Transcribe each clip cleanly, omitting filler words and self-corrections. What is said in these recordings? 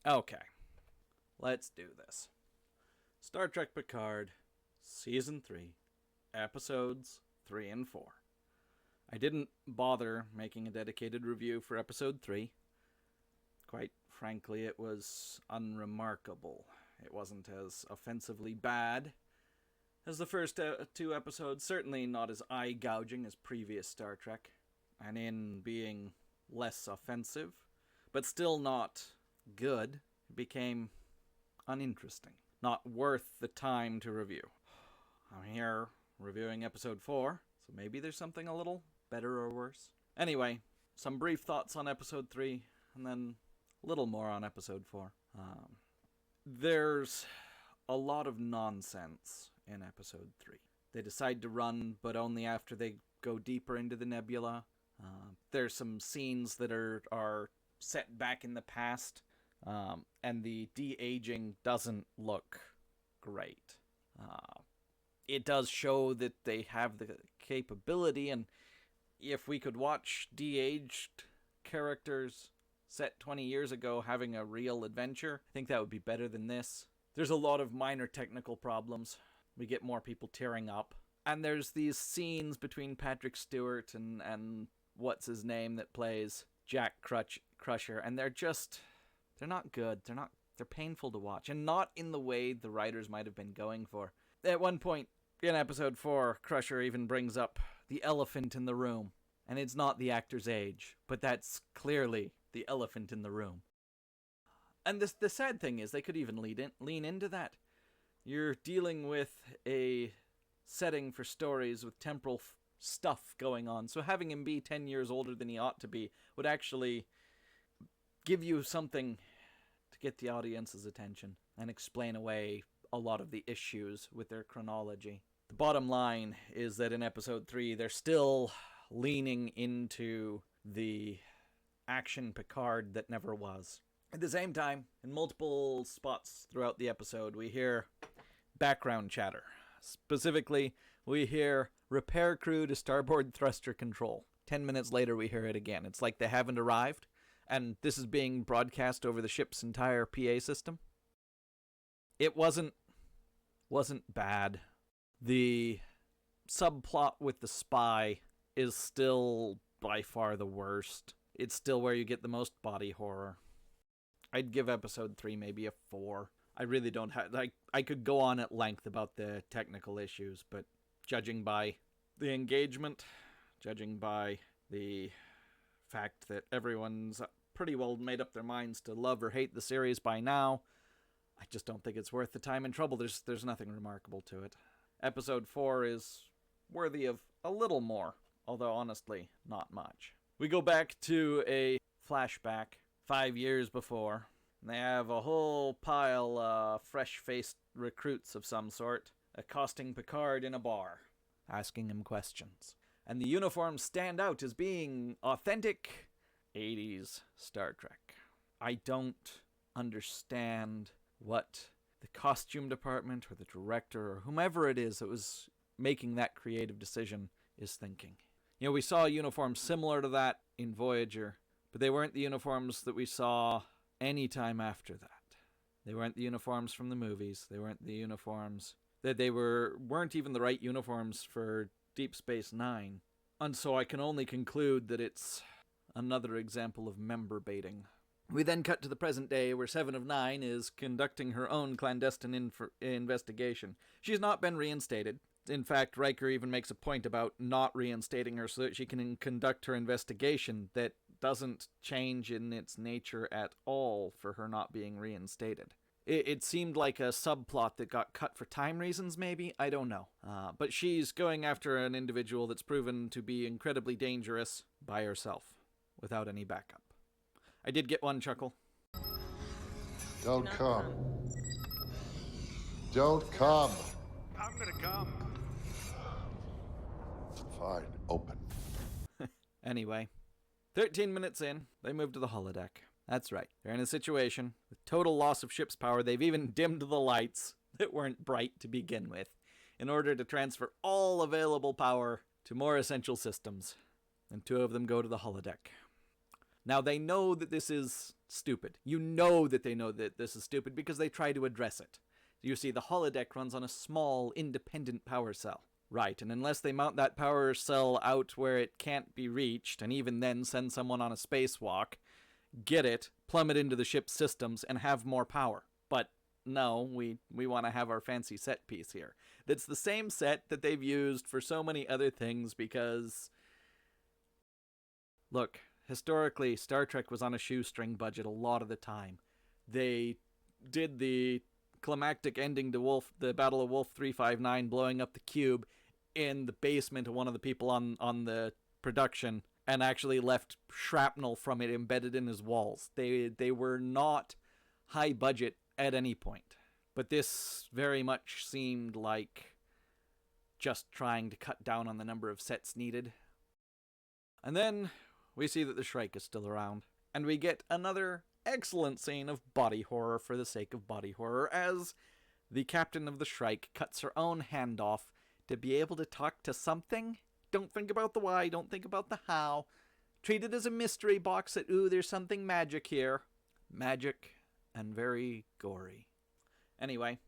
Okay, let's do this. Star Trek Picard, Season 3, Episodes 3 and 4. I didn't bother making a dedicated review for Episode 3. Quite frankly, it was unremarkable. It wasn't as offensively bad as the first two episodes, certainly not as eye-gouging as previous Star Trek, and in being less offensive, but still not good, it became uninteresting. Not worth the time to review. I'm here reviewing episode 4, so maybe there's something a little better or worse. Anyway, some brief thoughts on episode 3, and then a little more on episode 4. There's a lot of nonsense in episode 3. They decide to run, but only after they go deeper into the nebula. There's some scenes that are set back in the past, and the de-aging doesn't look great. It does show that they have the capability, and if we could watch de-aged characters set 20 years ago having a real adventure, I think that would be better than this. There's a lot of minor technical problems. We get more people tearing up. And there's these scenes between Patrick Stewart and what's his name that plays Jack Crusher, and they're not good. They're painful to watch, and not in the way the writers might have been going for. At one point in episode 4, Crusher even brings up the elephant in the room, and it's not the actor's age, but that's clearly the elephant in the room. And the sad thing is, they could even lean into that. You're dealing with a setting for stories with temporal stuff going on, so having him be 10 years older than he ought to be would actually give you something to get the audience's attention and explain away a lot of the issues with their chronology. The bottom line is that in episode 3, they're still leaning into the action Picard that never was. At the same time, in multiple spots throughout the episode, we hear background chatter. Specifically, we hear repair crew to starboard thruster control. 10 minutes later, we hear it again. It's like they haven't arrived, and this is being broadcast over the ship's entire PA system. It wasn't bad. The subplot with the spy is still by far the worst. It's still where you get the most body horror. I'd give episode 3 maybe a 4. I really don't have... I could go on at length about the technical issues, but judging by the engagement, judging by the fact that everyone's pretty well made up their minds to love or hate the series by now, I just don't think it's worth the time and trouble. There's nothing remarkable to it. Episode 4 is worthy of a little more, although honestly, not much. We go back to a flashback 5 years before. They have a whole pile of fresh-faced recruits of some sort accosting Picard in a bar, asking him questions. And the uniforms stand out as being authentic 80s Star Trek. I don't understand what the costume department or the director or whomever it is that was making that creative decision is thinking. You know, we saw uniforms similar to that in Voyager, but they weren't the uniforms that we saw any time after that. They weren't the uniforms from the movies. They weren't the uniforms that weren't even the right uniforms for Deep Space Nine. And so I can only conclude that it's another example of member baiting. We then cut to the present day where 7 of 9 is conducting her own clandestine investigation. She's not been reinstated. In fact, Riker even makes a point about not reinstating her so that she can conduct her investigation that doesn't change in its nature at all for her not being reinstated. It seemed like a subplot that got cut for time reasons, maybe? I don't know. But she's going after an individual that's proven to be incredibly dangerous by herself, without any backup. I did get one chuckle. Don't come. Don't come. I'm gonna come. Fine, open. Anyway, 13 minutes in, they move to the holodeck. That's right. They're in a situation with total loss of ship's power. They've even dimmed the lights that weren't bright to begin with in order to transfer all available power to more essential systems. And 2 of them go to the holodeck. Now, they know that this is stupid. You know that they know that this is stupid because they try to address it. You see, the holodeck runs on a small, independent power cell. Right, and unless they mount that power cell out where it can't be reached, and even then send someone on a spacewalk, get it, plummet into the ship's systems, and have more power. But no, we want to have our fancy set piece here. That's the same set that they've used for so many other things because... Look, historically, Star Trek was on a shoestring budget a lot of the time. They did the climactic ending to the Battle of Wolf 359, blowing up the cube in the basement of one of the people on the production, and actually left shrapnel from it embedded in his walls. They were not high budget at any point. But this very much seemed like just trying to cut down on the number of sets needed. And then we see that the Shrike is still around, and we get another excellent scene of body horror for the sake of body horror, as the captain of the Shrike cuts her own hand off to be able to talk to something. Don't think about the why, don't think about the how. Treat it as a mystery box that, ooh, there's something magic here. Magic and very gory. Anyway,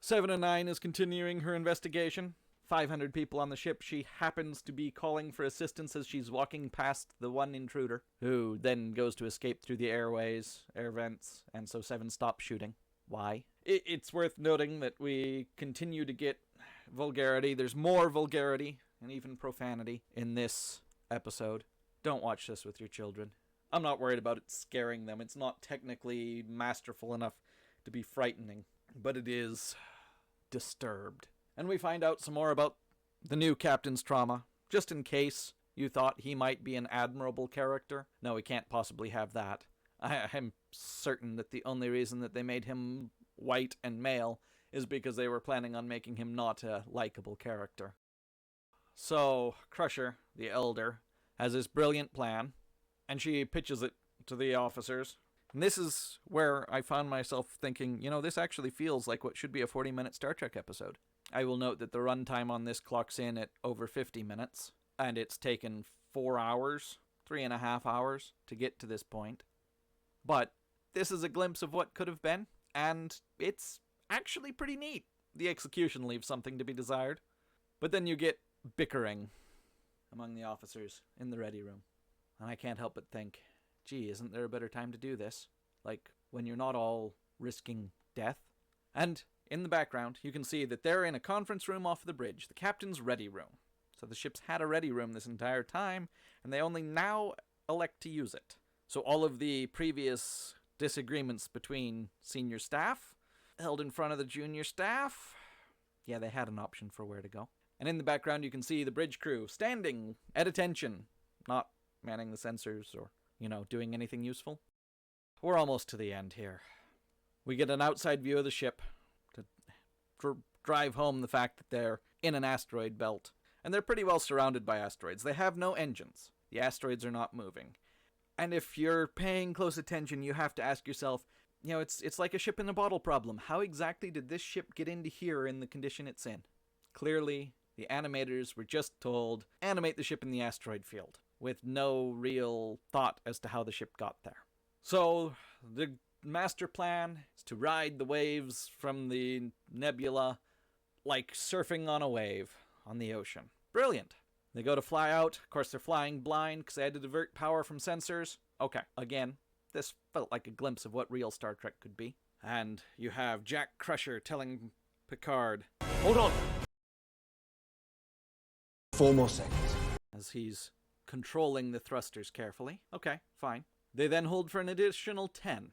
709 is continuing her investigation. 500 people on the ship. She happens to be calling for assistance as she's walking past the one intruder, who then goes to escape through the airways, air vents, and so 7 stops shooting. Why? It's worth noting that we continue to get vulgarity. There's more vulgarity and even profanity in this episode. Don't watch this with your children. I'm not worried about it scaring them. It's not technically masterful enough to be frightening, but it is disturbed. And we find out some more about the new captain's trauma, just in case you thought he might be an admirable character. No, we can't possibly have that. I'm certain that the only reason that they made him white and male is because they were planning on making him not a likable character. So, Crusher, the Elder, has this brilliant plan, and she pitches it to the officers. And this is where I found myself thinking, this actually feels like what should be a 40-minute Star Trek episode. I will note that the runtime on this clocks in at over 50 minutes, and it's taken 4 hours, 3.5 hours to get to this point. But this is a glimpse of what could have been, and it's actually pretty neat. The execution leaves something to be desired. But then you get bickering among the officers in the ready room. And I can't help but think, gee, isn't there a better time to do this? Like, when you're not all risking death? And in the background, you can see that they're in a conference room off the bridge, the captain's ready room. So the ship's had a ready room this entire time, and they only now elect to use it. So all of the previous disagreements between senior staff held in front of the junior staff, yeah, they had an option for where to go. And in the background, you can see the bridge crew standing at attention, not manning the sensors or, doing anything useful. We're almost to the end here. We get an outside view of the ship to drive home the fact that they're in an asteroid belt. And they're pretty well surrounded by asteroids. They have no engines. The asteroids are not moving. And if you're paying close attention, you have to ask yourself, it's like a ship in a bottle problem. How exactly did this ship get into here in the condition it's in? Clearly, the animators were just told, animate the ship in the asteroid field, with no real thought as to how the ship got there. So, the master plan is to ride the waves from the nebula like surfing on a wave on the ocean. Brilliant. They go to fly out. Of course, they're flying blind because they had to divert power from sensors. Okay, again, this felt like a glimpse of what real Star Trek could be. And you have Jack Crusher telling Picard, hold on. 4 more seconds. As he's controlling the thrusters carefully. Okay, fine. They then hold for an additional 10.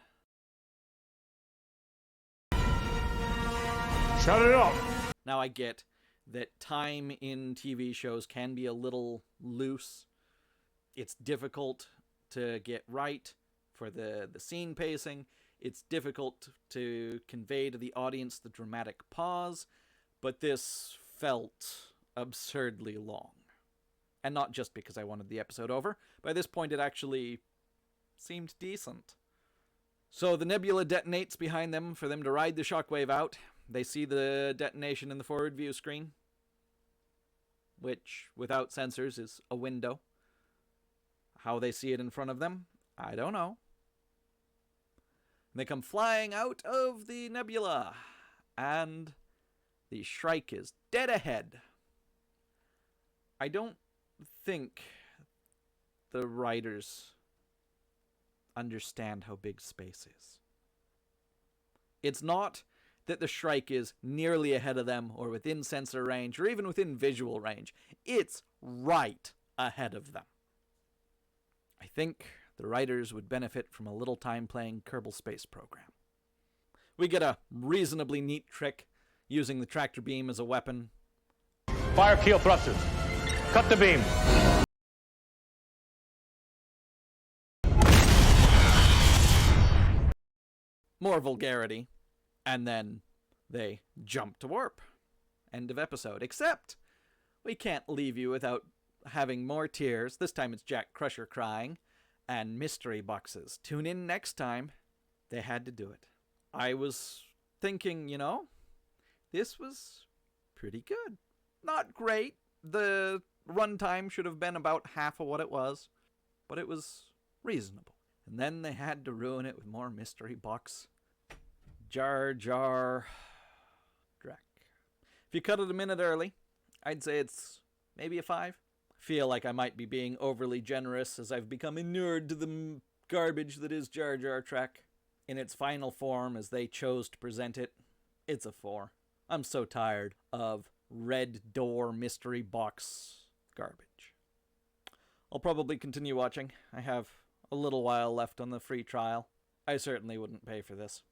Shut it up! Now I get that time in TV shows can be a little loose. It's difficult to get right for the scene pacing. It's difficult to convey to the audience the dramatic pause, but this felt absurdly long. And not just because I wanted the episode over. By this point, it actually seemed decent. So the nebula detonates behind them for them to ride the shockwave out. They see the detonation in the forward view screen, which, without sensors, is a window. How they see it in front of them, I don't know. They come flying out of the nebula, and the Shrike is dead ahead. I don't think the writers understand how big space is. It's not that the Shrike is nearly ahead of them, or within sensor range, or even within visual range. It's right ahead of them. I think the writers would benefit from a little time playing Kerbal Space Program. We get a reasonably neat trick using the tractor beam as a weapon. Fire keel thrusters. Cut the beam. More vulgarity, and then they jump to warp. End of episode. Except, we can't leave you without having more tears. This time it's Jack Crusher crying, and mystery boxes. Tune in next time. They had to do it. I was thinking, this was pretty good. Not great. The runtime should have been about half of what it was, but it was reasonable. And then they had to ruin it with more mystery box. Jar Jar Drek. If you cut it a minute early, I'd say it's maybe a 5. I feel like I might be being overly generous as I've become inured to the garbage that is Jar Jar Trek. In its final form, as they chose to present it, it's a 4. I'm so tired of red door mystery box garbage. I'll probably continue watching. I have a little while left on the free trial. I certainly wouldn't pay for this.